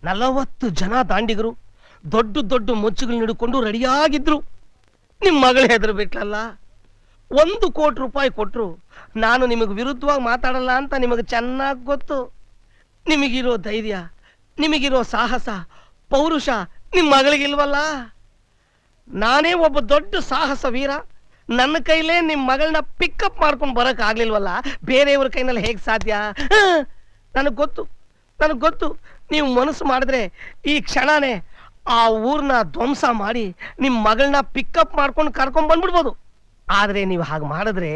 40 ಜನ ದಾಂಡಿಗರು ದೊಡ್ಡ ದೊಡ್ಡ ಮುಚ್ಚುಗಳು ಹಿಡ್ಕೊಂಡು ರೆಡಿಯಾಗಿದ್ರು. ನಿಮ್ಮ ಮಗಳು ಹೆದರು ಬಿಟ್ಲಲ್ಲ. 1 ಕೋಟಿ ರೂಪಾಯಿ ಕೊಟ್ರು ನಾನು ನಿಮಗೆ ವಿರುದ್ಧವಾಗಿ ಮಾತಾಡಲ್ಲ ಅಂತ ನಿಮಗೆ ಚೆನ್ನಾಗಿ ಗೊತ್ತು. ನಿಮಗಿರೋ ಧೈರ್ಯ, ನಿಮಗಿರೋ ಸಾಹಸ, ಪೌರುಷ ನಿಮ್ಮ ಮಗಳಿಗಿಲ್ವಲ್ಲ. ನಾನೇ ಒಬ್ಬ ದೊಡ್ಡ ಸಾಹಸ ವೀರ. ನನ್ನ ಕೈಲೇ ನಿಮ್ಮ ಮಗಳನ್ನ ಪಿಕಪ್ ಮಾಡ್ಕೊಂಡು ಬರಕ್ ಆಗ್ಲಿಲ್ವಲ್ಲ, ಬೇರೆಯವ್ರ ಕೈನಲ್ಲಿ ಹೇಗೆ ಸಾಧ್ಯ? ನನಗೆ ಗೊತ್ತು ನೀವು ಮನಸ್ಸು ಮಾಡಿದ್ರೆ ಈ ಕ್ಷಣನೇ ಆ ಊರ್ನ ಧ್ವಂಸ ಮಾಡಿ ನಿಮ್ಮ ಮಗಳನ್ನ ಪಿಕಪ್ ಮಾಡ್ಕೊಂಡು ಕರ್ಕೊಂಡ್ ಬಂದ್ಬಿಡ್ಬೋದು. ಆದ್ರೆ ನೀವು ಹಾಗೆ ಮಾಡಿದ್ರೆ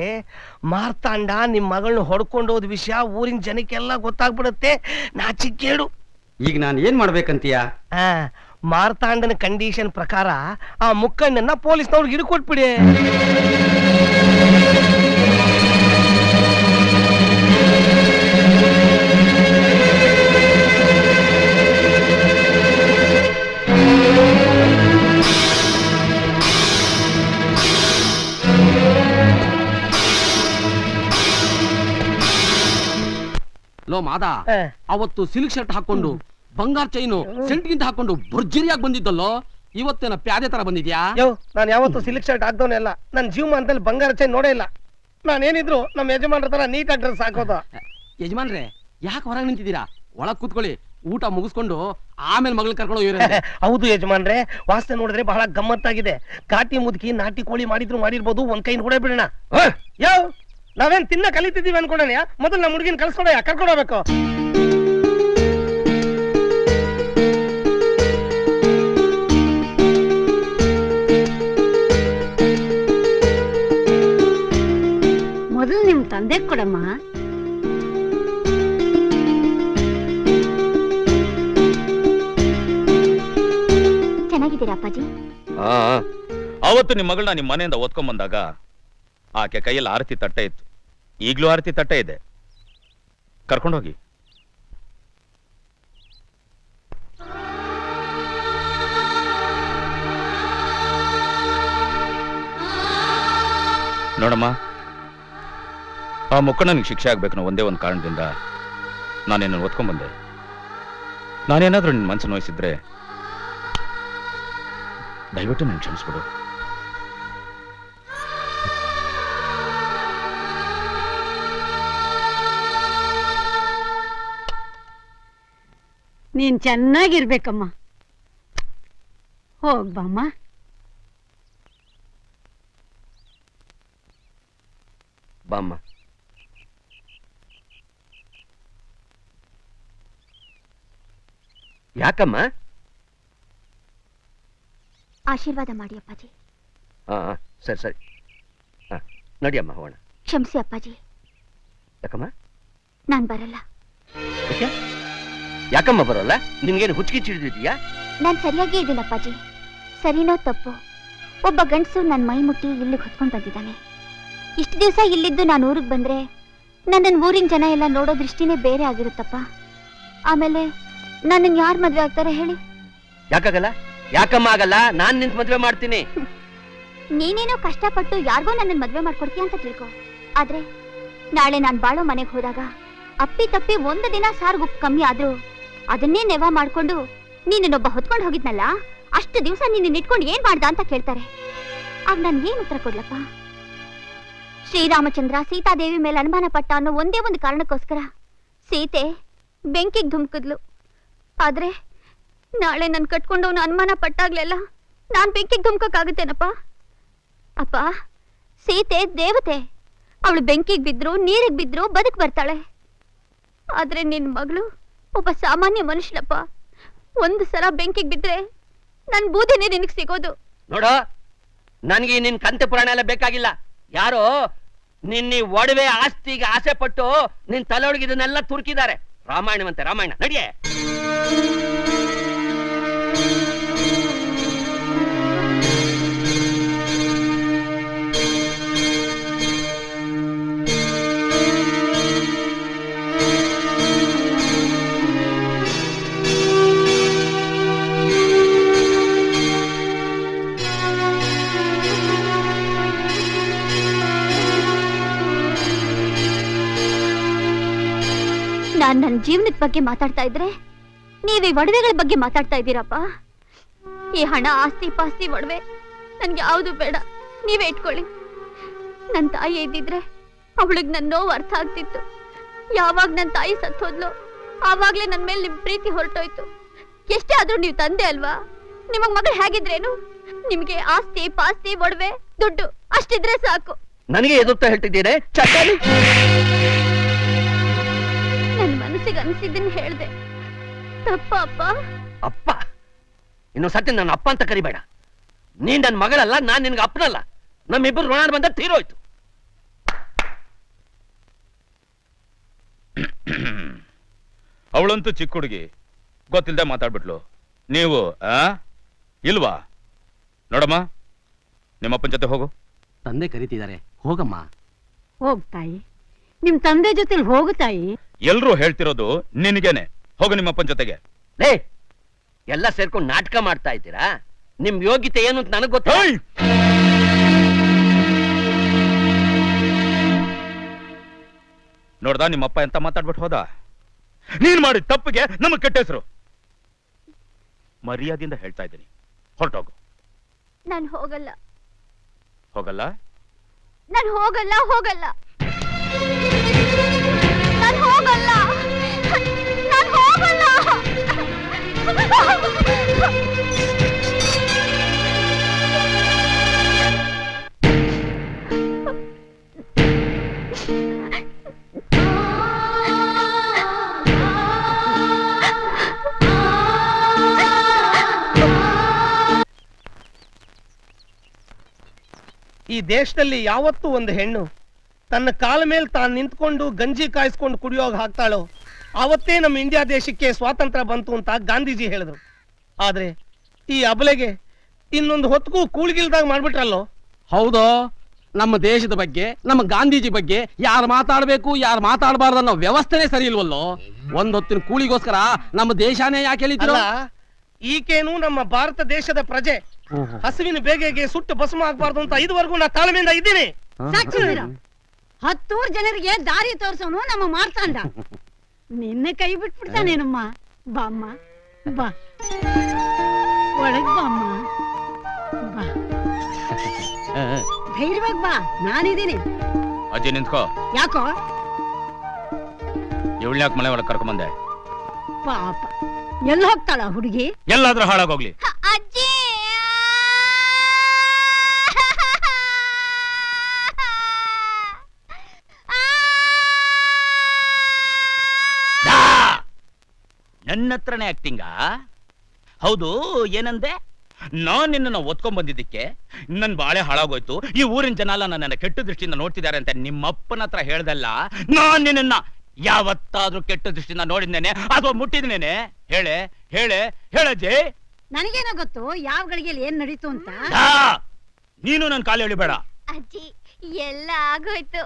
ಮಾರ್ತಾಂಡ ನಿಮ್ಮ ಮಗಳನ್ನ ಹೊಡ್ಕೊಂಡು ಹೋದ ವಿಷಯ ಊರಿನ ಜನಕ್ಕೆಲ್ಲ ಗೊತ್ತಾಗ್ಬಿಡುತ್ತೆ. ನಾಚಿಕೇಡು. ಈಗ ನಾನು ಏನ್ ಮಾಡ್ಬೇಕಂತೀಯ? ಮಾರ್ತಾಂಡನ ಕಂಡೀಷನ್ ಪ್ರಕಾರ ಆ ಮುಕ್ಕಣ್ಣನ್ನ ಪೊಲೀಸ್ನವ್ರಿಗೆ ಹಿಡ್ಕೊಟ್ಬಿಡಿ. ಲೋ ಮಾದ, ಅವತ್ತು ಸಿಲ್ಕ್ ಶರ್ಟ್ ಹಾಕೊಂಡು ಬಂಗಾರ ಚೈನು ಸೆಂಟ್ಗಿಂತ ಹಾಕೊಂಡು ಭರ್ಜರಿಯಾಗಿ ಬಂದಿದ್ದಲ್ಲೋ, ಇವತ್ತೇನ ಪ್ಯಾದೆ ತರ ಬಂದಿದ್ಯಾ? ನಾನು ಯಾವತ್ತು ಸಿಲ್ಕ್ ಶರ್ಟ್ ಹಾಕ್ದವನೇ ಅಲ್ಲ. ನನ್ನ ಜೀವಮಾನದಲ್ಲಿ ಬಂಗಾರ ಚೈನ್ ನೋಡೇ ಇಲ್ಲ. ನಾನೇನಿದ್ರು ನಮ್ಮ ಯಜಮಾನ್ರ ತರ ನೀಟಾಗಿ ಡ್ರೆಸ್ ಹಾಕೋದು. ಯಜಮಾನ್ರೆ, ಯಾಕೆ ಹೊರಗೆ ನಿಂತಿದ್ದೀರಾ? ಒಳಗ್ ಕೂತ್ಕೊಳ್ಳಿ, ಊಟ ಮುಗಿಸ್ಕೊಂಡು ಆಮೇಲೆ ಮಗಳು ಕರ್ಕೊಂಡು ಹೋಗಿರ. ಹೌದು ಯಜಮಾನ್ರೆ, ವಾಸನೆ ನೋಡಿದ್ರೆ ಬಹಳ ಗಮ್ಮತ್ತಾಗಿದೆ. ಘಾಟಿ ಮುದುಕಿ ನಾಟಿ ಕೋಳಿ ಮಾಡಿರ್ಬೋದು, ಒಂದ್ ಕೈ ನೋಡೇ ಬಿಡೋಣ. ನಾವೇನ್ ತಿನ್ನ ಕಲಿತಿದ್ದೀವಿ ಅನ್ಕೊಂಡಾನೆ. ಮೊದಲು ನಮ್ಮ ಹುಡುಗಿನ ಕಳ್ಸ್ಕೊಡ, ಕರ್ಕೊಂಡು ಹೋಗ್ಬೇಕು. ಮೊದಲು ನಿಮ್ ತಂದೆ ಕೊಡಮ್ಮ. ಚೆನ್ನಾಗಿದ್ದೀರಾ ಅಪ್ಪಾಜಿ? ಅವತ್ತು ನಿಮ್ಮ ಮಗಳನ್ನ ನಿಮ್ಮ ಮನೆಯಿಂದ ಓದ್ಕೊಂಡ್ ಬಂದಾಗ ಆಕೆ ಕೈಯಲ್ಲಿ ಆರತಿ ತಟ್ಟೆ ಇತ್ತು. ಈಗ್ಲೂ ಆರತಿ ತಟ್ಟೆ ಇದೆ, ಕರ್ಕೊಂಡೋಗಿ. ನೋಡಮ್ಮ, ಆ ಮುಕ್ಕಣ್ಣನಿಗೆ ಶಿಕ್ಷೆ ಆಗ್ಬೇಕು ಅನ್ನೋ ಒಂದೇ ಒಂದು ಕಾರಣದಿಂದ ನಾನೇನು ಓದ್ಕೊಂಡ್ಬಂದೆ. ನಾನೇನಾದ್ರೂ ನಿನ್ನ ಮನಸ್ಸು ನೋಯಿಸಿದ್ರೆ ದಯವಿಟ್ಟು ನನ್ಗೆ ಕ್ಷಮಿಸ್ಬಿಡು. ನೀನ್ ಚೆನ್ನಾಗಿರ್ಬೇಕಮ್ಮ. ಹೋಗ್ಬಮ್ಮ. ಬಾಮ್ಮ. ಯಾಕಮ್ಮ? ಆಶೀರ್ವಾದ ಮಾಡಿ ಅಪ್ಪಾಜಿ. ಸರಿ ನಡಿಯಮ್ಮ, ಹೋಗೋಣ. ಕ್ಷಮಿಸಿ ಅಪ್ಪಾಜಿ. ಯಾಕಮ್ಮ? ನಾನ್ ಬರಲ್ಲ. ಯಾಕಮ್ಮ ಬರೋಲ್ಲ? ನಿನ್ಗೇನು ಹುಚ್ಚಿಗಿಚ್ಚಿಡಿದ್ಯಾ? ನಾನ್ ಸರಿಯಾಗಿ ಇದ್ದೀನಿ ಅಪ್ಪಾಜಿ. ಸರಿನೋ ತಪ್ಪು, ಒಬ್ಬ ಗಂಡಸು ನನ್ನ ಮೈ ಮುಟ್ಟಿ ಇಲ್ಲಿಗೆ ಹೊತ್ಕೊಂಡ್ ಬಂದಿದ್ದಾನೆ. ಇಷ್ಟು ದಿವಸ ಇಲ್ಲಿದ್ದು ನಾನು ಊರಿಗೆ ಬಂದ್ರೆ ನನ್ನನ್ನು ಊರಿನ ಜನ ಎಲ್ಲ ನೋಡೋ ದೃಷ್ಟಿನೇ ಬೇರೆ ಆಗಿರುತ್ತಪ್ಪ. ಆಮೇಲೆ ನನ್ನನ್ನು ಯಾರು ಮದ್ವೆ ಆಗ್ತಾರೆ ಹೇಳಿ? ಯಾಕಾಗಲ್ಲ? ಯಾಕಮ್ಮ ಆಗಲ್ಲ? ನಾನ್ ನಿಂತ ಮದ್ವೆ ಮಾಡ್ತೀನಿ. ನೀನೇನೋ ಕಷ್ಟಪಟ್ಟು ಯಾರಿಗೋ ನನ್ನನ್ನು ಮದ್ವೆ ಮಾಡ್ಕೊಡ್ತೀಯ ಅಂತ ತಿಳ್ಕೊ. ಆದ್ರೆ ನಾಳೆ ನಾನ್ ಬಾಳೋ ಮನೆಗೆ ಹೋದಾಗ ಅಪ್ಪಿ ತಪ್ಪಿ ಒಂದು ದಿನ ಸಾರ್ಗು ಕಮ್ಮಿ ಆದ್ರೂ ಅದನ್ನೇ ನೆವ ಮಾಡ್ಕೊಂಡು ನೀನನ್ನೊಬ್ಬ ಹೊತ್ಕೊಂಡು ಹೋಗಿದ್ನಲ್ಲ, ಅಷ್ಟು ದಿವಸ ನೀನು ಇಟ್ಕೊಂಡು ಏನ್ ಮಾಡ್ದ ಅಂತ ಕೇಳ್ತಾರೆ. ಆಗ ನಾನು ಏನ್ ಉತ್ತರ ಕೊಡ್ಲಪ್ಪ? ಶ್ರೀರಾಮಚಂದ್ರ ಸೀತಾದೇವಿ ಮೇಲೆ ಅನುಮಾನ ಪಟ್ಟ ಅನ್ನೋ ಒಂದೇ ಒಂದು ಕಾರಣಕ್ಕೋಸ್ಕರ ಸೀತೆ ಬೆಂಕಿಗೆ ಧುಮುಕಿದ್ಲು. ಆದ್ರೆ ನಾಳೆ ನನ್ ಕಟ್ಕೊಂಡವನು ಅನುಮಾನ ಪಟ್ಟಾಗ್ಲೆಲ್ಲ ನಾನ್ ಬೆಂಕಿಗೆ ಧುಮುಕಕ್ಕಾಗುತ್ತೇನಪ್ಪ? ಅಪ್ಪ, ಸೀತೆ ದೇವತೆ. ಅವಳು ಬೆಂಕಿಗೆ ಬಿದ್ರು ನೀರಿಗೆ ಬಿದ್ರು ಬದುಕ್ ಬರ್ತಾಳೆ. ಆದ್ರೆ ನಿನ್ ಮಗಳು ಒಬ್ಬ ಸಾಮಾನ್ಯ ಮನುಷ್ಯನಪ್ಪ. ಒಂದು ಸಲ ಬೆಂಕಿಗೆ ಬಿದ್ರೆ ನನ್ ಬೂದಿನೇ ನಿನಗ್ ಸಿಗೋದು. ನೋಡೋ, ನನ್ಗೆ ನಿನ್ ಕಂತೆ ಪುರಾಣ ಎಲ್ಲ ಬೇಕಾಗಿಲ್ಲ. ಯಾರೋ ನಿನ್ನ ಒಡವೆ ಆಸ್ತಿಗೆ ಆಸೆ ಪಟ್ಟು ನಿನ್ ತಲೆಯೊಳಗೆ ಇದನ್ನೆಲ್ಲ ತುರ್ಕಿದ್ದಾರೆ. ರಾಮಾಯಣವಂತೆ ರಾಮಾಯಣ. ನಡಿಯೇ. ನಾನ್ ನನ್ನ ಜೀವನದ ಬಗ್ಗೆ ಮಾತಾಡ್ತಾ ಇದ್ರೆ ನೀವ್ ಈ ಒಡವೆಗಳ ಬಗ್ಗೆ ಮಾತಾಡ್ತಾ ಇದ್ದೀರಪ್ಪ. ಈ ಹಣ, ಆಸ್ತಿ ಪಾಸ್ತಿ, ಒಡವೆ ನನ್ಗೆ ಯಾವುದು ಬೇಡ, ನೀವೇ ಇಟ್ಕೊಳ್ಳಿ. ನನ್ ತಾಯಿ ಇದ್ದಿದ್ರೆ ಅವಳಿಗೆ ನನ್ನ ನೋವು ಅರ್ಥ ಆಗ್ತಿತ್ತು. ಯಾವಾಗ ನನ್ ತಾಯಿ ಸತ್ತೋದ್ಲು ಆವಾಗ್ಲೇ ನನ್ ಮೇಲೆ ನಿಮ್ ಪ್ರೀತಿ ಹೊರಟೋಯ್ತು. ಎಷ್ಟೇ ಆದ್ರೂ ನೀವು ತಂದೆ ಅಲ್ವಾ? ನಿಮಗ್ ಮಗಳು ಹೇಗಿದ್ರೇನು? ನಿಮ್ಗೆ ಆಸ್ತಿ ಪಾಸ್ತಿ ಒಡವೆ ದುಡ್ಡು ಅಷ್ಟಿದ್ರೆ ಸಾಕು. ನನಗೆ ಎದುರ್ತಾ ಹೇಳ್ತಿದ್ದೀರಿ ಚಟ್ಟಾಲಿ? ನನ್ ಮನಸ್ಸಿಗೆ ಅನ್ಸಿದ್ದನ್ನ ಹೇಳ್ದೆ. ತಪ್ಪ ಅಪ್ಪ? ಅಪ್ಪ ಇನ್ನು ಸತ್ಯ ನನ್ನ ಅಪ್ಪ ಅಂತ ಕರಿಬೇಡ. ನೀನ್ ನನ್ನ ಮಗಳಲ್ಲ, ನಾನ್ ನಿನ್ಗೆ ಅಪ್ಪನಲ್ಲ. ನಮ್ಮಿಬ್ಬರು ಋಣ ಬಂದ ತೀರೋಯ್ತು. ಅವಳಂತೂ ಚಿಕ್ಕ ಹುಡುಗಿ, ಗೊತ್ತಿಲ್ದೆ ಮಾತಾಡ್ಬಿಟ್ಲು. ನೀವು ಇಲ್ವಾ? ನೋಡಮ್ಮ, ನಿಮ್ಮಪ್ಪನ ಜೊತೆ ಹೋಗು. ತಂದೆ ಕರೀತಿದ್ದಾರೆ, ಹೋಗಮ್ಮ. ಹೋಗ್ ತಾಯಿ, ನಿಮ್ ತಂದೆ ಜೊತೆಲಿ ಹೋಗು ತಾಯಿ. ಎಲ್ರೂ ಹೇಳ್ತಿರೋದು ನಿನಗೇನೆ. ಹೋಗು ನಿಮ್ಮಪ್ಪನ ಜೊತೆಗೆ. ಲೇ, ಎಲ್ಲ ಸೇರ್ಕೊಂಡು ನಾಟಕ ಮಾಡ್ತಾ ಇದ್ದೀರಾ? ನಿಮ್ ಯೋಗ್ಯತೆ ಏನು ಅಂತ ನನಗ್ ಗೊತ್ತ. ಏಯ್! ನೋಡ್ದಾ ನಿಮ್ಮಪ್ಪ ಎಂತ ಮಾತಾಡ್ಬಿಟ್ಟು ಹೋದ? ನೀನ್ ಮಾಡಿದ ತಪ್ಪಿಗೆ ನಮಗ್ ಕೆಟ್ಟ ಹೆಸರು. ಮರ್ಯಾದೆಯಿಂದ ಹೇಳ್ತಾ ಇದ್ದೀನಿ, ಹೊರಟೋಗು. ನಾನು ಹೋಗಲ್ಲ. ಹೋಗಲ್ಲ? ನಾನು ಹೋಗಲ್ಲ. ಹೋಗಲ್ಲ. ನಾನು ಹೋಗಲ್ಲ. ನಾನು ಹೋಗಲ್ಲ. ಈ ದೇಶದಲ್ಲಿ ಯಾವತ್ತೂ ಒಂದು ಹೆಣ್ಣು ತನ್ನ ಕಾಲ ಮೇಲೆ ತಾನು ನಿಂತ್ಕೊಂಡು ಗಂಜಿ ಕಾಯಿಸ್ಕೊಂಡು ಕುಡಿಯೋಗ ಹಾಕ್ತಾಳೋ ಆವತ್ತೇ ನಮ್ಮ ಇಂಡಿಯಾ ದೇಶಕ್ಕೆ ಸ್ವಾತಂತ್ರ್ಯ ಬಂತು ಅಂತ ಗಾಂಧೀಜಿ ಹೇಳಿದ್ರು. ಆದ್ರೆ ಈ ಅಬಲೆಗೆ ಇನ್ನೊಂದು ಹೊತ್ತಿಗೂ ಕೂಳ್ಗಿಲ್ದಾಗ ಮಾಡ್ಬಿಟ್ರಲ್ಲೋ. ಹೌದು, ನಮ್ಮ ದೇಶದ ಬಗ್ಗೆ, ನಮ್ಮ ಗಾಂಧೀಜಿ ಬಗ್ಗೆ ಯಾರು ಮಾತಾಡ್ಬೇಕು ಯಾರು ಮಾತಾಡಬಾರ್ದು ಅನ್ನೋ ವ್ಯವಸ್ಥೆನೇ ಸರಿ ಇಲ್ವಲ್ಲೋ. ಒಂದೊತ್ತಿನ ಕೂಳಿಗೋಸ್ಕರ ನಮ್ಮ ದೇಶನೇ ಯಾಕೆ ಹೇಳಿದ್ರು? ಅಲ್ಲ, ಈಕೇನು ನಮ್ಮ ಭಾರತ ದೇಶದ ಪ್ರಜೆ. ಹಸುವಿನ ಬೇಗೆಗೆ ಸುಟ್ಟು ಭಸ್ಮ ಆಗ್ಬಾರ್ದು ಅಂತ ಇದುವರೆಗೂ ನಾ ತಾಳ್ಮೆಯಿಂದ ಇದ್ದೀನಿ. ಸಾಕ್ಷಿ 10 ಜನರಿಗೆ ದಾರಿ ತೋರ್ಸೋನು ನಮ್ಮ ಮಾರ್ತಾಂಡ. ನಿನ್ನ ಕೈ ಬಿಟ್ಬಿಡ್ತಾನೇನಮ್ಮ. ಬಾಮ್ಮ, ಬಾ ಒಳಗ್ ಬಾಮ್ಮ, ಬಾ ಧೈರ್ಯವಾಗಿ ಬಾ, ನಾನಿದ್ದೀನಿ. ಅಜ್ಜಿ ನಿಂತ್ಕೋ. ಯಾಕೋ? ಇವಳ್ಯಾಕೆ ಮನೆ ಒಳಗೆ ಕರ್ಕೊಂಬಂದೆ? ಪಾಪ, ಎಲ್ಲಿ ಹೋಗ್ತಾಳ ಹುಡುಗಿ? ಎಲ್ಲಾದ್ರೂ ಹಾಳಾಗೋಗ್ಲಿ. ಅಜ್ಜಿ, ನನ್ನ ಹತ್ರನೇ ಆಕ್ಟಿಂಗ? ಹೌದು, ಏನಂದೆ? ನಾನ್ ನಿನ್ನ ಒತ್ಕೊಂಡ್ ಬಂದಿದ್ದಕ್ಕೆ ನನ್ ಬಾಳೆ ಹಾಳಾಗೋಯ್ತು, ಈ ಊರಿನ ಜನ ಎಲ್ಲ ನನ್ನನ್ನ ಕೆಟ್ಟ ದೃಷ್ಟಿಯಿಂದ ನೋಡ್ತಿದ್ದಾರೆ ಅಂತ ನಿಮ್ಮಪ್ಪನ ಹತ್ರ ಹೇಳ್ದಲ್ಲ. ನಾನ್ ನಿನ್ನ ಯಾವತ್ತಾದ್ರೂ ಕೆಟ್ಟ ದೃಷ್ಟಿಯಿಂದ ನೋಡಿದ್ದೇನೆ ಅಥವಾ ಮುಟ್ಟಿದ್ದೇನೆ? ಹೇಳೆ ಹೇಳೆ ಹೇಳಜ್ಜಿ. ನನಗೇನೋ ಗೊತ್ತು ಯಾವ ಗಳಿಗೆಯಲ್ಲಿ ಏನ್ ನಡೀತು ಅಂತ. ನೀನು ನನ್ ಕಾಲು ಎಳಿಬೇಡ. ಅಜ್ಜಿ, ಎಲ್ಲ ಆಗೋಯ್ತು.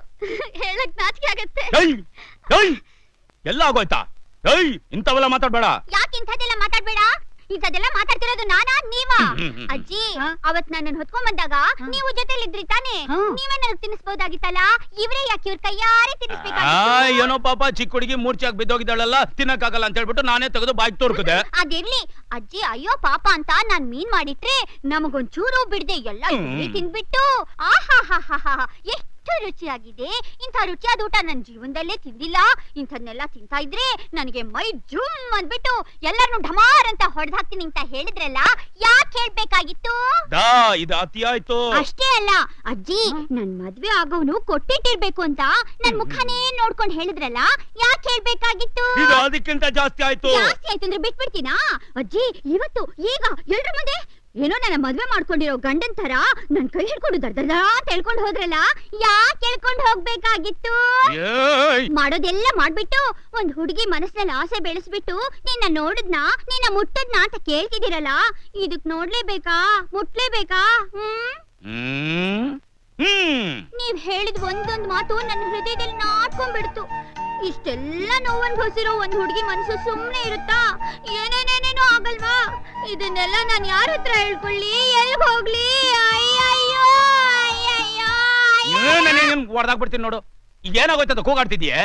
ಹೇಳಕ್ ನಾಚಿಕೆ ಆಗತ್ತೆ. ಎಲ್ಲ ಆಗೋಯ್ತಾ? ಇಂಥವೆಲ್ಲ ಮಾತಾಡ್ಬೇಡ. ಯಾಕೆ ಇಂಥದ್ದೆಲ್ಲ ಮಾತಾಡ್ಬೇಡ? ಇಂಥದ್ದೆಲ್ಲ ಮಾತಾಡ್ತಿರೋದು ನಾನಾ ನೀವಾ? ಅಜ್ಜಿ, ಅವತ್ ನನ್ನ ಹೊತ್ಕೊಂಡ್ ಬಂದಾಗ ನೀವು ಜೊತೆಲಿದ್ರಿ ತಾನೇ? ನೀವೇ ನನಗ್ ತಿನ್ನಿಸ್ಬೋದಾಗಿತ್ತಲ್ಲ. ಇವ್ರೇ ಯಾಕೆ ಇವ್ರ ಕೈಯಾರೆ ತಿನ್ನಿಸ್ಬೇಕಾಗಿತ್ತು? ಏನೋ ಪಾಪ ಚಿಕ್ಕ ಹುಡುಗಿ ಮೂರ್ಛೆಯಾಗಿ ಬಿದ್ದೋಗಿದ್ದಾಳಲ್ಲ, ತಿನ್ನಕ್ಕಾಗಲ್ಲ ಅಂತ ಹೇಳ್ಬಿಟ್ಟು ನಾನೇ ತೆಗೆದು ಬಾಯಿ ತೋರ್ಕದೆ. ಅದಿರ್ಲಿ ಅಜ್ಜಿ, ಅಯ್ಯೋ ಪಾಪ ಅಂತ ನಾನ್ ಮೀನ್ ಮಾಡಿಟ್ರೆ ನಮಗೊಂಚೂರು ಬಿಡದೆ ಎಲ್ಲ ತಿನ್ಬಿಟ್ಟು ಆಹಾ ಎಷ್ಟು ರುಚಿಯಾಗಿದೆ. ಇಂಥ ರುಚಿಯಾದ ಊಟ ನನ್ ಜೀವನದಲ್ಲೇ ತಿಂದಿಲ್ಲ. ಇಂಥದ್ನೆಲ್ಲ ತಿಂತಾ ಇದ್ರೆ ನನಗೆ ಮೈ ಜುಮ್ ಅಂದ್ಬಿಟ್ಟು ಎಲ್ಲರನ್ನು ಢಮಾರ್ ಅಂತ ಹೊಡೆದ್ ಹಾಕ್ತೀನಿ ಅಂತ ಹೇಳಿದ್ರಲ್ಲ, ಯಾಕೆ ಹೇಳ್ಬೇಕಾಗಿತ್ತು? ಇದು ಅತಿ ಆಯ್ತು. ಅಷ್ಟೇ ಅಲ್ಲ ಅಜ್ಜಿ, ನನ್ ಮದ್ವೆ ಆಗೋನು ಕೊಟ್ಟಿಟ್ಟಿರ್ಬೇಕು ಅಂತ ನನ್ ಮುಖನೇ ನೋಡ್ಕೊಂಡ್ ಹೇಳಿದ್ರಲ್ಲ, ಯಾಕೆ ಹೇಳ್ಬೇಕಾಗಿತ್ತು? ಇದು ಅದಕ್ಕಿಂತ ಜಾಸ್ತಿ ಆಯ್ತು. ಜಾಸ್ತಿ ಆಯ್ತು ಅಂದ್ರೆ ಬಿಟ್ಬಿಡ್ತೀನಾ ಅಜ್ಜಿ? ಇವತ್ತು ಈಗ ಎಲ್ರ ಮುಂದೆ ಏನೋ ನನ್ನ ಮದ್ವೆ ಮಾಡ್ಕೊಂಡಿರೋ ಗಂಡನ್ ತರ ನನ್ ಕೈ ಹಿಡ್ಕೊಂಡು ದರ್ದರ್ದ ಅಂತ ಹೇಳ್ಕೊಂಡು ಹೋದ್ರಲ್ಲ, ಯಾಕೆ ಹೇಳ್ಕೊಂಡು ಹೋಗ್ಬೇಕಾಗಿತ್ತು? ಮಾಡೋದೆಲ್ಲ ಮಾಡ್ಬಿಟ್ಟು ಒಂದ್ ಹುಡುಗಿ ಮನಸ್ಸಿನಲ್ಲಿ ಆಸೆ ಬೆಳೆಸ್ಬಿಟ್ಟು ನಿನ್ನ ನೋಡಿದ್ನಾ, ನಿನ್ನ ಮುಟ್ಟದ್ನಾ ಅಂತ ಕೇಳ್ತಿದ್ದೀರಲ್ಲ, ಇದಕ್ ನೋಡ್ಲೇಬೇಕಾ, ಮುಟ್ಲೇಬೇಕಾ? ನೀವ್ ಹೇಳಿದ್ ಒಂದೊಂದ್ ಮಾತು ನನ್ನ ಹೃದಯದಲ್ಲಿ ನಾಟ್ಕೊಂಡ್ಬಿಡ್ತು. ಇಷ್ಟೆಲ್ಲ ನೋವು ಅನುಭವಿಸಿರೋ ಒಂದ್ ಹುಡುಗಿ ಮನಸ್ಸು ಸುಮ್ನೆ ಇರುತ್ತಾ? ಏನೇನೇನೇನೋ ಆಗಲ್ವಾ? ಇದನ್ನೆಲ್ಲ ನಾನ್ ಯಾರ ಹತ್ರ ಹೇಳ್ಕೊಳ್ಳಿ, ಎಲ್ಗ್ ಹೋಗ್ಲಿ? ಅಯ್ಯಯ್ಯೋ ಹೊಡೆದಾಗ್ಬಿಡ್ತೀನಿ ನೋಡು. ಏನಾಗೋಯ್ತದ ಕೂಗಾಡ್ತಿದ್ಯೆ?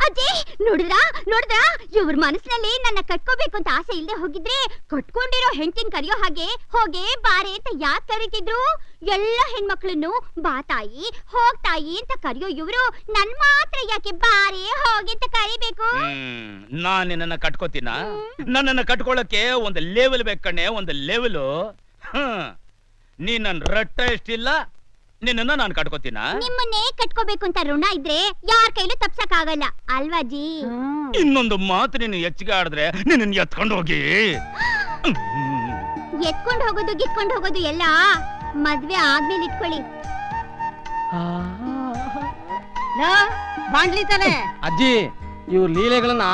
ಅಜ್ಜಿ, ನೋಡಿದ್ರಾ ನೋಡಿದ್ರಾ ಇವ್ರ ಮನಸ್ಸಿನಲ್ಲಿ ನನ್ನ ಕಟ್ಕೋಬೇಕು ಅಂತ ಆಸೆ ಇಲ್ಲದೆ ಹೋಗಿದ್ರೆ ಕಟ್ಕೊಂಡಿರೋ ಹೆಂಡತಿನ ಕರೆಯೋ ಹಾಗೆ ಹೋಗೆ ಬಾರೆ ಅಂತ ಯಾಕೆ ಕರೀತಿದ್ರು? ಎಲ್ಲ ಹೆಣ್ಮಕ್ಳನ್ನು ಬಾ ತಾಯಿ ಹೋಗ್ ತಾಯಿ ಅಂತ ಕರೆಯೋ ಇವ್ರು ನನ್ ಮಾತ್ರ ಯಾಕೆ ಬಾರೆ ಹೋಗಿ ಅಂತ ಕರಿಬೇಕು? ನಾನ್ ನಿನ್ನ ಕಟ್ಕೋತೀನ? ನನ್ನನ್ನ ಕಟ್ಕೊಳ್ಳಕ್ಕೆ ಒಂದು ಲೆವೆಲ್ ಬೇಕಣ್ಣೆ, ಒಂದು ಲೆವೆಲ್. ನೀ ನನ್ ರಟ್ಟ ಎಷ್ಟಿಲ್ಲ, ನಿನ್ನ ನಾನು ಕಟ್ಕೋತೀನ? ನಿಮ್ಮನ್ನೇ ಕಟ್ಕೋಬೇಕು ಅಂತ ಋಣ ಇದ್ರೆ ಯಾರ ಕೈಲೂ ತಪ್ಸಕ್ ಆಗಲ್ಲ ಅಲ್ವಾ ಜಿ? ಇನ್ನೊಂದು ಮಾತು ನೀನು ಹೆಚ್ಚಿಗೆ ಆಡಿದ್ರೆ ನಿನ್ನ ಎತ್ಕೊಂಡು ಹೋಗಿ. ಎತ್ಕೊಂಡು ಹೋಗೋದು ಗಿತ್ಕೊಂಡು ಹೋಗೋದು ಎಲ್ಲ ಮದ್ವೆ ಆದ್ಮೇಲೆ ಇಟ್ಕೊಳ್ಳಿ. ಬಾಂಡ್ಲಿ ತಾನೆ ಅಜ್ಜಿ, ಇವ್ರ ಲೀಲೆಗಳನ್ನ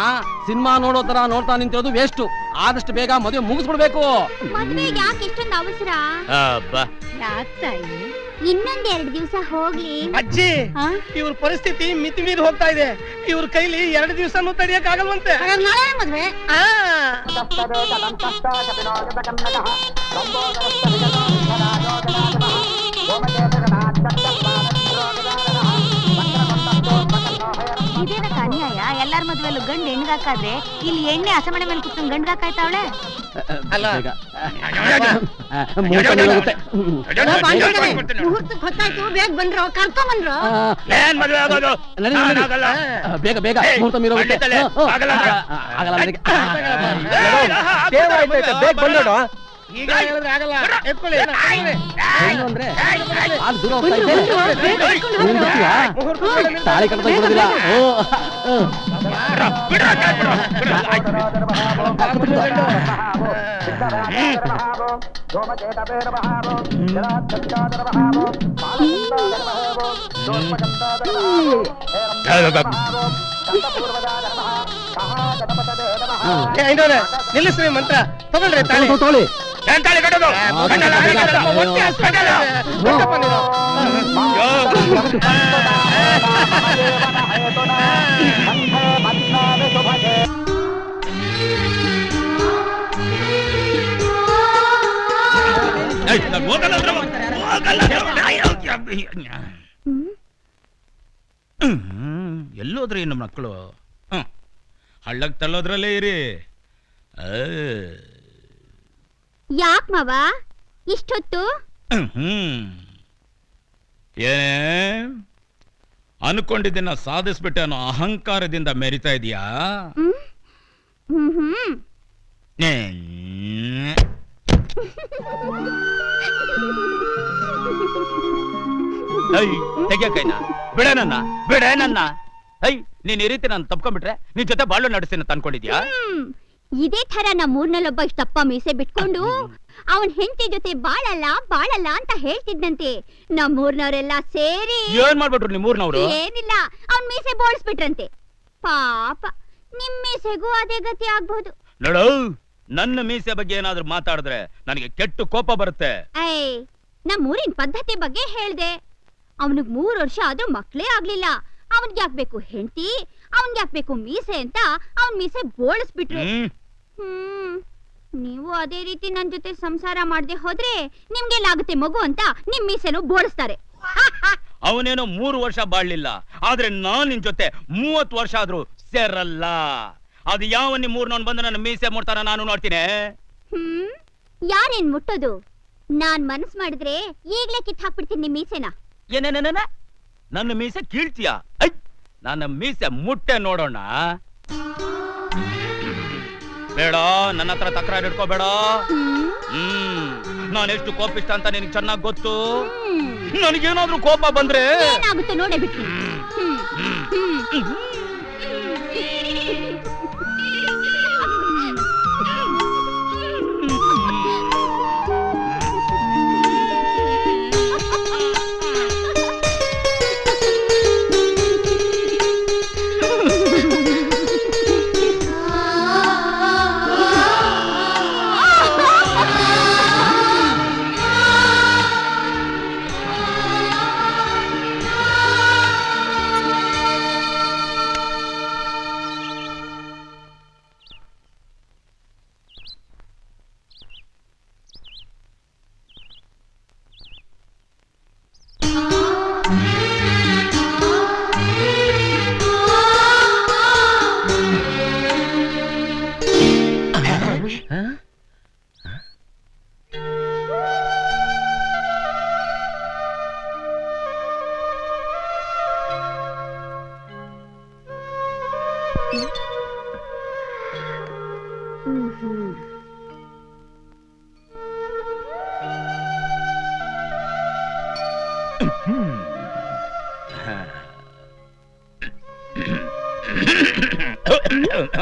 ಸಿನಿಮಾ ನೋಡೋ ತರ ನೋಡ್ತಾ ನಿಂತಿರೋದು ವೇಸ್ಟ್. ಆದಷ್ಟು ಬೇಗ ಮದುವೆ ಮುಗಿಸ್ಬಿಡ್ಬೇಕು. ಮದ್ವೆ ಯಾಕೆ ಇಷ್ಟೊಂದು ಅವಸರ? ಯಾಕ್ ತಾಯಿ? ಇನ್ನೊಂದೆರಡು ದಿವಸ ಹೋಗ್ಲಿ. ಅಜ್ಜಿ, ಇವ್ರ ಪರಿಸ್ಥಿತಿ ಮಿತಿ ಮೀರಿ ಹೋಗ್ತಾ ಇದೆ. ಇವ್ರ ಕೈಲಿ 2 ದಿವಸನೂ ತಡಿಯಕ್ ಆಗಲ್ವಂತೆ. ನಾಳೆ ಮದ್ವೆ. ಇದೇನಕ್ಕ ಅನ್ಯಾಯ? ಎಲ್ಲಾರ ಮದ್ವೆಲ್ಲೂ ಗಂಡು ಹೆಣ್ಗಾಕಾದ್ರೆ ಇಲ್ಲಿ ಎಣ್ಣೆ ಹಸಮಣೆ ಮೇಲೆ ಕುತ್ಕೊಂಡು ಗಂಡ್ಗಾಕಾಯ್ತಾವಳೆ. ಅಲ್ಲ ಮುಹೂರ್ತಕ್ಕೆ ಹೊತ್ತಾಯ್ತು, ಬೇಗ ಬಂದ್ರು, ಕರ್ಕೊಂಡ್ ಬಂದ್ರು. ಬೇಗ ಬೇಗ ಮುಹೂರ್ತ ಮೀರೋಗುತ್ತೆ. ಆಗಲ್ಲ ನನಗೆ. ಬೇಗ ಬಂದೋಡು. ಈಗ ಹೇಳಿದ್ರೆ ಆಗಲ್ಲ. ಎತ್ಕೊಳ್ಳಿ. ಏನು ಅಂದ್ರೆ ಹಾಲು ದೂರ ಹೋಗ್ತಾ ಇದೆ. ನೀನ್ ಬರ್ತೀಯಾ? ತಾಳಿ ಕಟ್ತಾ ಇರೋದಿಲ್ಲ. ನಿಲ್ಲಿಸ್ರಿ ಮಂತ್ರ ತಗೊಳ್ರಿ ತಾಳಿ. ತಗೊಳ್ಳಿ. ಎಲ್ಲೋದ್ರಿ ನಮ್ಮ ಮಕ್ಕಳು? ಹಳ್ಳಕ್ ತಳ್ಳೋದ್ರಲ್ಲೇ ಇರಿ. ಯಾಕ್ ಮಾವ ಇಷ್ಟೊತ್ತು? ಏನೇ ಅನ್ಕೊಂಡಿದ್ದನ್ನ ಸಾಧಿಸ್ಬಿಟ್ಟೆ ಅನ್ನೋ ಅಹಂಕಾರದಿಂದ ಮೆರಿತಾ ಇದೀಯಾ? ತೆಗಿಯ ಕೈನ, ಬಿಡ ನನ್ನ, ಬಿಡ ನನ್ನ. ನೀನ್ ಈ ರೀತಿ ನಾನು ತಪ್ಕೊಂಡ್ಬಿಟ್ರೆ ನಿನ್ ಜೊತೆ ಬಾಳು ನಡೆಸ್ತೀನಿ ಅಂತ ಅನ್ಕೊಂಡಿದ್ಯಾ? ಇದೇ ತರ ನಮ್ಮೂರ್ನಲ್ಲೊಬ್ಬ ಇಷ್ಟಪ್ಪ ಮೀಸೆ ಬಿಟ್ಕೊಂಡು ಅವನ್ ಹೆಂಡತಿ ಜೊತೆ ಬಾಳಲ್ಲ ಬಾಳಲ್ಲ ಅಂತ ಹೇಳ್ತಿದ್ನಂತೆ. ನಮ್ಮೂರ್ನವರೆಲ್ಲ ಸೇರಿ ಏನ್ ಮಾಡ್ಬಿಟ್ರು ನಿಮ್ಮೂರ್ನವ್ರು? ಏನಿಲ್ಲ, ಅವನ್ ಮೀಸೆ ಬೋಳಿಸ್ಬಿಟ್ರಂತೆ. ಪಾಪ ನಿಮ್ ಮೀಸೆಗೂ ಅದೇ ಗತಿ ಆಗ್ಬಹುದು. ನೋಡು, ನನ್ನ ಮೀಸೆ ಬಗ್ಗೆ ಏನಾದ್ರೂ ಮಾತಾಡಿದ್ರೆ ನನಗೆ ಕೆಟ್ಟ ಕೋಪ ಬರುತ್ತೆ. ನಮ್ಮೂರಿನ ಪದ್ಧತಿ ಬಗ್ಗೆ ಹೇಳ್ದೆ. ಅವನಿಗೆ 3 ವರ್ಷ ಆದ್ರೂ ಮಕ್ಳೇ ಆಗ್ಲಿಲ್ಲ. ಅವನ್ಗೆ ಯಾಕ್ಬೇಕು ಹೆಂಡತಿ, ಅವನ್ಗೆ ಯಾಕ್ಬೇಕು ಮೀಸೆ ಅಂತ ಅವನ್ ಮೀಸೆ ಬೋಳಿಸ್ಬಿಟ್ರು. ನೀವು ಅದೇ ರೀತಿ ನನ್ ಜೊತೆ ಸಂಸಾರ ಮಾಡದೆ ಹೋದ್ರೆ ನಿಮ್ಗೆಲ್ಲಾಗುತ್ತೆ ಮಗು ಅಂತ ನಿಮ್ ಮೀಸೆನು ಬೋಳಿಸ್ತಾರೆ. ಅವನೇನೋ 3 ವರ್ಷ ಬಾಳ್ಲಿಲ್ಲ, ಆದ್ರೆ ನಾನ್ ನಿನ್ ಜೊತೆ 30 ವರ್ಷ ಆದ್ರೂ ಸೇರಲ್ಲ. ಅದು ಯಾವ ನಿಮ್ಮೂರ್ನವನ್ ಬಂದು ನನ್ನ ಮೀಸೆ ಮುಟ್ತಾನ ನಾನು ನೋಡ್ತೀನಿ. ಯಾರೇನ್ ಮುಟ್ಟೋದು? ನಾನ್ ಮನಸ್ ಮಾಡಿದ್ರೆ ಈಗ್ಲೇ ಕಿತ್ ಹಾಕ್ಬಿಡ್ತೀನಿ ನಿಮ್ ಮೀಸೆನ. ಏನೇನ ನನ್ನ ಮೀಸೆ ಕೀಳ್ತೀಯ? ನನ್ನ ಮೀಸೆ ಮುಟ್ಟೆ ನೋಡೋಣ. ಬೇಡ, ನನ್ನ ಹತ್ರ ತಕರಾರು ಇಟ್ಕೋಬೇಡ. ನಾನೆಷ್ಟು ಕೋಪಿಷ್ಟ ಅಂತ ನಿನಗೆ ಚೆನ್ನಾಗಿ ಗೊತ್ತು. ನನಗೇನಾದ್ರೂ ಕೋಪ ಬಂದ್ರೆ ಏನಾಗುತ್ತೆ ನೋಡೇ ಬಿಟ್ರಿ.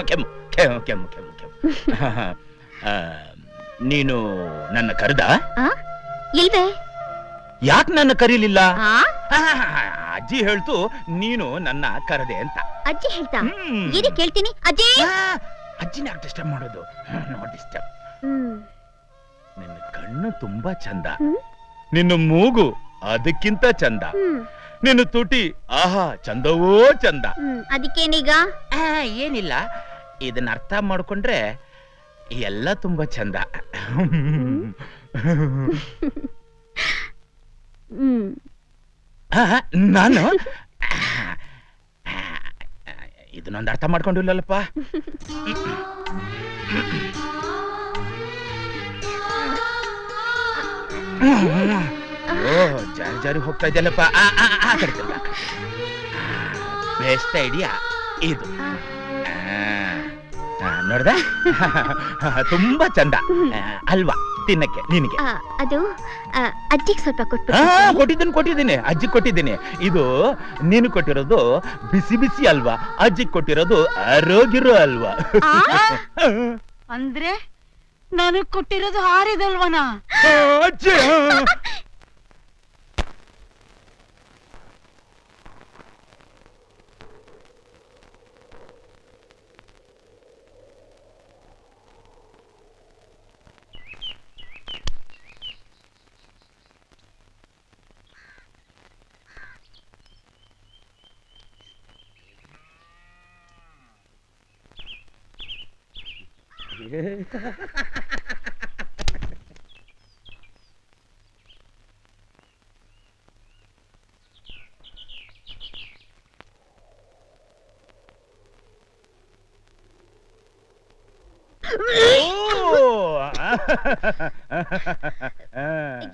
ಕೆಮ್ಮು ಕೆಮ್ಮು ಕೆಮ್ಮು ಕೆಮ್ಮು ಕೆಮ್ಮು ನೀನು ನನ್ನ ಕರೆದ ಇಲ್ವೇ? ಯಾಕೆ ನನ್ನ ಕರೀಲಿಲ್ಲ? ಆ? ಅಜ್ಜಿ ಹೇಳ್ತು ನೀನು ನನ್ನ ಕರೆದೆ ಅಂತ. ಅಜ್ಜಿ ಹೇಳ್ತಾ? ಹ್ಮ್. ಇರಿ ಕೇಳ್ತೀನಿ. ಅಜ್ಜಿ. ಅಜ್ಜಿನ ಯಾಕೆ ಡಿಸ್ಟರ್ಬ್ ಮಾಡೋದು? No disturb. ನಿನ್ನ ಕಣ್ಣು ತುಂಬಾ ಚಂದ, ನಿನ್ನ ಮೂಗು ಅದಕ್ಕಿಂತ ಚಂದ, ನಿನ್ನ ತುಟಿ ಆಹಾ ಚಂದವೋ ಚಂದ. ಅದಕ್ಕೇನೀಗ? ಏನಿಲ್ಲ, ಇದನ್ನ ಅರ್ಥ ಮಾಡ್ಕೊಂಡ್ರೆ ಎಲ್ಲ ತುಂಬಾ ಚಂದ. ನಾನು ಇದನ್ನೊಂದು ಅರ್ಥ ಮಾಡ್ಕೊಂಡಿಲ್ಲಲ್ಲಪ್ಪ. ಓ ಜಾರಿ ಜಾರಿ ಹೋಗ್ತಾ ಇದೆಯಲ್ಲಪ್ಪ. ಬೆಸ್ಟ್ ಐಡಿಯಾ ಇದು. ನೋಡ್ದ ತುಂಬಾ ಚಂದ ಅಲ್ವಾ ತಿನ್ನಕ್ಕೆ ನಿನಗೆ? ಅದು ಅಜ್ಜಿಗೆ ಸ್ವಲ್ಪ ಕೊಟ್ಟಿದ್ದೀನಿ ಅಜ್ಜಿ ಕೊಟ್ಟಿದ್ದೀನಿ. ಇದು ನೀನು ಕೊಟ್ಟಿರೋದು ಬಿಸಿ ಬಿಸಿ ಅಲ್ವಾ, ಅಜ್ಜಿ ಕೊಟ್ಟಿರೋದು ಆರೋಗ್ಯರು ಅಲ್ವಾ. ಅಂದ್ರೆ ನನಗ್ ಕೊಟ್ಟಿರೋದು ಹಾರಿದಲ್ವನ? ಅಜ್ಜಿ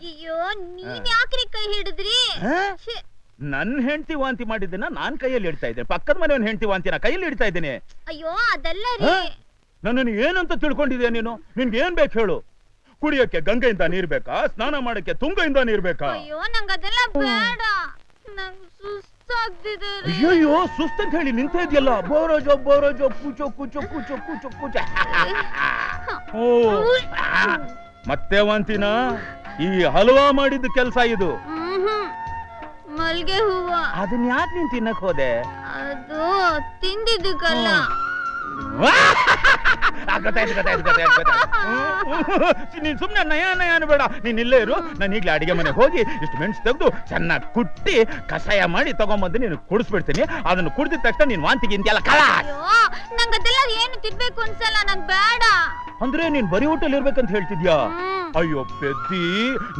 ಅಯ್ಯೋ, ನೀನ್ ಯಾಕ್ರಿ ಕೈ ಹಿಡಿದ್ರಿ? ನನ್ ಹೆಂಡತಿ ವಾಂತಿ ಮಾಡಿದ್ದನ್ನ ನಾನ್ ಕೈಯಲ್ಲಿ ಇಡ್ತಾ ಇದ್ದೇನೆ, ಪಕ್ಕದ ಮನೆಯವನ್ ಹೆಂಡತಿ ವಾಂತಿನ ಕೈಯಲ್ಲಿ ಇಡ್ತಾ ಇದ್ದೇನೆ. ಅಯ್ಯೋ ಅದಲ್ಲ ರೀ. ನನ್ನನ್ನು ಏನಂತ ತಿಳ್ಕೊಂಡಿದ್ಯಾ ನೀನು? ನಿನ್ಗೆ ಏನ್ ಬೇಕು ಹೇಳು? ಕುಡಿಯಕ್ಕೆ ಗಂಗೆಯಿಂದ ನೀರ್ ಬೇಕಾ? ಸ್ನಾನ ಮಾಡಕ್ಕೆ ತುಂಗೆಯಿಂದ ನೀರ್ ಬೇಕಾ? ಅಯ್ಯೋ ನಂಗ್ ಅದೆಲ್ಲ ಬೇಡ, ನಂಗ್ ಸುಸ್ತಾಗ್ತಿದೆ. ಅಯ್ಯಯ್ಯೋ ಸುಸ್ತಂತ ಹೇಳಿ ನಿಂತ ಇದೆಯಲ್ಲ. ಬೋರೋಜೋ ಬೋರೋಜೋ ಕೂಚೋ ಕೂಚೋ ಕೂಚೋ ಕೂಚೋ ಕೂಚ. ಓ ಮತ್ತೆ ವಾಂತಿನ? ಈ ಹಲ್ವಾ ಮಾಡಿದ ಕೆಲ್ಸ ಇದು. ಮಲ್ಗೆ ಹೂವ ಅದನ್ನ ಯಾಕೆ ನೀನ್ ತಿನ್ನಕ್ ಹೋದೆ? ಅದು ತಿಂದಿದ್ದಕ್ಕಲ್ಲ. ನೀನ್ ಸುಮ್ನೆ ನಯ ನಯ ಅನ್ಬೇಡ. ನೀನ್ ಇಲ್ಲೇ ಇರು, ನಾನು ಈಗ್ಲೇ ಅಡಿಗೆ ಮನೆಗೆ ಹೋಗಿ ಇಷ್ಟು ಮೆಣಸು ತೆಗೆದು ಚೆನ್ನಾಗಿ ಕುಟ್ಟಿ ಕಷಾಯ ಮಾಡಿ ತಗೊಂಬಂದು ನೀನು ಕುಡಿಸ್ಬಿಡ್ತೀನಿ. ಅದನ್ನು ಕುಡಿದ ತಕ್ಷಣ ನೀನ್ ವಾಂತಿಗೆ ಇಂತೆಲ್ಲ ಕಲ. ನಂಗ್ ಅದೆಲ್ಲ ಏನು ತಿನ್ಬೇಕು ಅನ್ಸಲ್ಲ, ನಂಗ್ ಬೇಡ. ಅಂದ್ರೆ ನೀನ್ ಬರೀ ಊಟಲ್ಲಿ ಇರ್ಬೇಕಂತ ಹೇಳ್ತಿದ್ಯಾ? ಅಯ್ಯೋ ಪೆದ್ದಿ,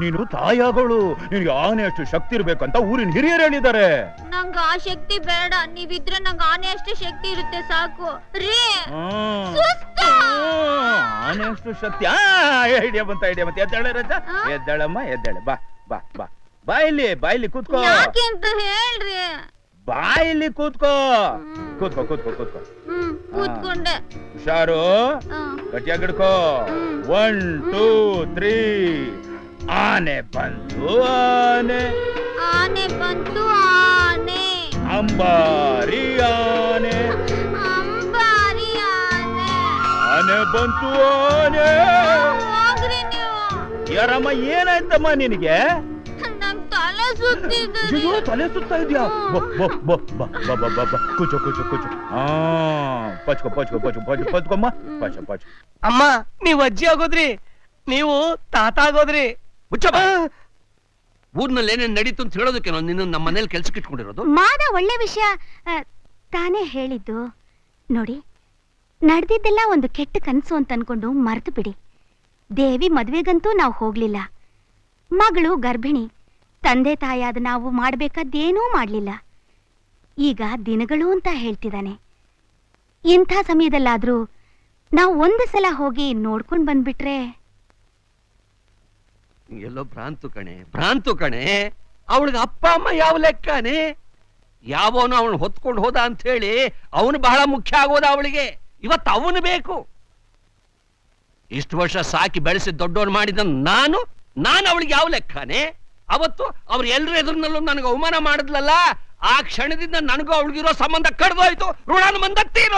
ನೀನು ತಾಯಾಗಳು, ನಿನ್ಗೆ ಆನೆ ಅಷ್ಟು ಶಕ್ತಿ ಇರ್ಬೇಕಂತ ಊರಿನ ಹಿರಿಯರು ಹೇಳಿದ್ದಾರೆ. ನಂಗ ಆ ಶಕ್ತಿ ಬೇಡ, ನೀವಿದ್ರೆ ನಂಗ ಆನೆ ಅಷ್ಟು ಶಕ್ತಿ ಇರುತ್ತೆ ಸಾಕು ರೀ. ಆನೆ ಅಷ್ಟು ಶಕ್ತಿ? ಐಡಿಯಾ ಬಂತ ಎದ್ದಾಳೆ ರಜಾ, ಎದ್ದಾಳಮ್ಮ ಎದ್ದಾಳೆ. ಬಾ ಬಾ ಬಾ ಬಾ ಇಲ್ಲಿ ಕೂತ್ಕೋ. ಯಾಕೆ ಅಂತ ಹೇಳ್ರಿ. ಬಾ ಇಲ್ಲಿ ಕೂತ್ಕೋ. ಕೂತ್ಕೋ ಕೂತ್ಕೋ ಕೂತ್ಕೋ. ಕೂತ್ಕೊಂಡೆ. ಹುಷಾರು, ಗಟ್ಟಿಯಾಗಿ ಹಿಡ್ಕೋ. 1 2 3. ಆನೆ ಬಂತು ಆನೆ, ಆನೆ ಬಂತು ಆನೆ, ಅಂಬಾರಿ ಆನೆ, ಅಂಬಾರಿ ಆನೆ, ಆನೆ ಬಂತು ಆನೆ. ಹೋಗ್ರಿ ನೀವು. ಯಾರಮ್ಮ ಏನಾಯ್ತಮ್ಮ ನಿನಗೆ? ನಂಗ್ ತಲೆ ಸುತ್ತಿದೆ. ಅಯ್ಯೋ ತಲೆ ಸುತ್ತಾ ಇದ್ಯಾ? ಕೂಚು ಕೂಚು ಕೂಚು. ಪಚ್ಕೋ ಪಚ್ಕೋ ಪಚ್ಕೋ ಪಚ್ಕೋ ಪಚ್ಕೊಮ್ಮ. ಪಚ ಪಚ. ಅಮ್ಮ ನೀವ್ ಅಜ್ಜಿ ಆಗೋದ್ರಿ, ನೀವು ತಾತ ಆಗೋದ್ರಿ. ಊರ್ನಲ್ಲಿ ಏನೇನ್ ನಡೀತು ಅಂತ ಹೇಳೋದಕ್ಕೆ ನಿನ್ನ ನಮ್ಮ ಮನೇಲಿ ಕೆಲ್ಸಕ್ಕೆ ಇಟ್ಕೊಂಡಿರೋದು. ಮಾದ ಒಳ್ಳೆ ವಿಷಯ ತಾನೇ ಹೇಳಿದ್ದು. ನೋಡಿ, ನಡೆದಿದ್ದೆಲ್ಲ ಒಂದು ಕೆಟ್ಟ ಕನಸು ಅಂತ ಅನ್ಕೊಂಡು ಮರೆತು ಬಿಡಿ. ದೇವಿ ಮದ್ವೆಗಂತೂ ನಾವು ಹೋಗ್ಲಿಲ್ಲ. ಮಗಳು ಗರ್ಭಿಣಿ, ತಂದೆ ತಾಯಾದ ನಾವು ಮಾಡ್ಬೇಕಾದ್ದೇನೂ ಮಾಡ್ಲಿಲ್ಲ. ಈಗ ದಿನಗಳು ಅಂತ ಹೇಳ್ತಿದ್ದಾನೆ. ಇಂಥ ಸಮಯದಲ್ಲಾದ್ರೂ ನಾವು ಒಂದು ಸಲ ಹೋಗಿ ನೋಡ್ಕೊಂಡ್ ಬಂದ್ಬಿಟ್ರೆ. ಎಲ್ಲೋ ಭ್ರಾಂತು ಕಣೆ. ಅವಳಿಗೆ ಅಪ್ಪ ಅಮ್ಮ ಯಾವ ಲೆಕ್ಕನೆ? ಯಾವನು ಅವನು ಹೊತ್ಕೊಂಡು ಹೋದ ಅಂತ ಹೇಳಿ ಅವನು ಬಹಳ ಮುಖ್ಯ ಆಗೋದ ಅವಳಿಗೆ. ಇವತ್ತು ಅವನು ಬೇಕು. ಇಷ್ಟು ವರ್ಷ ಸಾಕಿ ಬೆಳೆಸಿ ದೊಡ್ಡವನು ಮಾಡಿದ ನಾನು ಅವಳಿಗೆ ಯಾವ ಲೆಕ್ಕನೆ? ಅವತ್ತು ಅವ್ರ ಎಲ್ರ ಎದುರಿನಲ್ಲೂ ನನಗೆ ಅವಮಾನ ಮಾಡಿದ್ಲಲ್ಲ, ಆ ಕ್ಷಣದಿಂದ ನನಗೂ ಅವಳಿಗಿರೋ ಸಂಬಂಧ ಕಡ್ದೋಯ್ತು, ಋಣಾನುಬಂಧ ತೀರೋಯ್ತು.